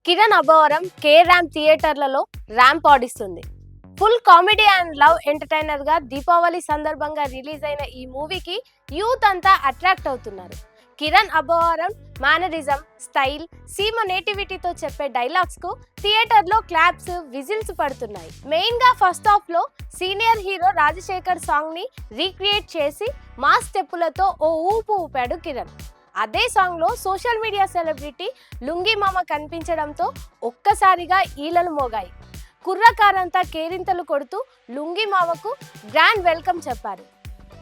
Kiran Abbavaram K ramp థియేటర్లలో ramp ఆడిస్తుంది. Full comedy and love entertainer గా దీపావళి సందర్భంగా రిలీజ్ అయిన ఈ మూవీకి యూత్ అంతా అట్రాక్ట్ అవుతున్నారు. కిరణ్ అబ్బవరం మేనరిజం, స్టైల్, సీమ నేటివిటీతో చెప్పే డైలాగ్స్ కు థియేటర్ లో క్లాప్స్, విజిల్స్ పడుతున్నాయి. మెయిన్ గా ఫస్ట్ హాఫ్ లో సీనియర్ హీరో రాజశేఖర్ సాంగ్ ని రీక్రియేట్ చేసి మాస్ స్టెప్పులతో ఓ ఊపు ఊపాడు కిరణ్. అదే సాంగ్ లో సోషల్ మీడియా సెలబ్రిటీ లుంగీ మామ కనిపించడంతో ఒక్కసారిగా ఈలలు మోగాయి. కుర్రకారంతా కేరింతలు కొడుతూ లుంగీ మామకు గ్రాండ్ వెల్కమ్ చెప్పారు.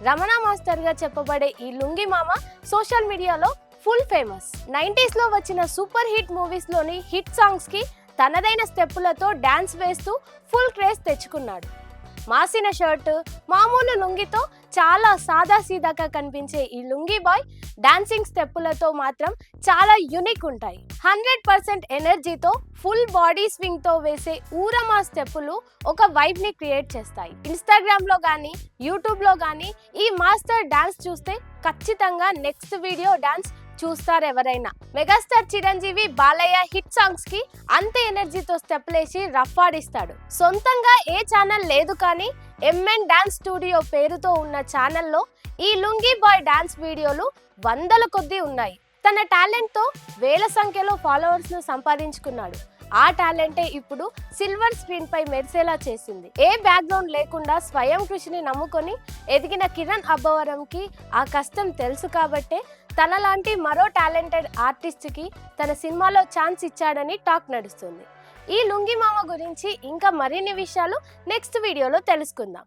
రమణ మాస్టర్ గా చెప్పబడే ఈ లుంగీ మామ సోషల్ మీడియాలో ఫుల్ ఫేమస్. 90s లో వచ్చిన సూపర్ హిట్ మూవీస్ లోని హిట్ సాంగ్స్ కి తనదైన స్టెప్పులతో డాన్స్ వేస్తూ ఫుల్ క్రేజ్ తెచ్చుకున్నాడు. మాసిన షర్ట్, మామూలు లుంగితో చాలా సాదా సీదాగా కనిపించే ఈ లుంగీ బాయ్ డాన్సింగ్ స్టెప్పులతో మాత్రం చాలా యూనిక్ ఉంటాయి. 100% ఎనర్జీతో ఫుల్ బాడీ స్వింగ్ తో వేసే ఊరమా స్టెప్పులు ఒక వైబ్ ని క్రియేట్ చేస్తాయి. ఇన్స్టాగ్రామ్ లో గానీ, యూట్యూబ్ లో గానీ ఈ మాస్టర్ డాన్స్ చూస్తే ఖచ్చితంగా నెక్స్ట్ వీడియో డాన్స్ చూస్తారు ఎవరైనా. Megastar Chiranjeevi, Balayya hit songs కి అంతే ఎనర్జీతో స్టెప్లేసి రఫ్ ఆడిస్తాడు. సొంతంగా ఏ ఛానల్ లేదు కానీ ఎంఎన్ డాన్స్ స్టూడియో పేరుతో ఉన్న ఛానల్లో ఈ లుంగీ బాయ్ డాన్స్ వీడియోలు వందల కొద్దీ ఉన్నాయి. తన టాలెంట్ తో వేల సంఖ్యలో ఫాలోవర్స్ ను సంపాదించుకున్నాడు. ఆ టాలెంటే ఇప్పుడు సిల్వర్ స్క్రీన్ పై మెరిసేలా చేసింది. ఏ బ్యాక్గ్రౌండ్ లేకుండా స్వయం కృషిని నమ్ముకొని ఎదిగిన కిరణ్ అబ్బవరంకి ఆ కష్టం తెలుసు కాబట్టే తనలాంటి మరో టాలెంటెడ్ ఆర్టిస్ట్ కి తన సినిమాలో ఛాన్స్ ఇచ్చాడని టాక్ నడుస్తుంది. ఈ లుంగీ మామ గురించి ఇంకా మరిన్ని విషయాలు నెక్స్ట్ వీడియోలో తెలుసుకుందాం.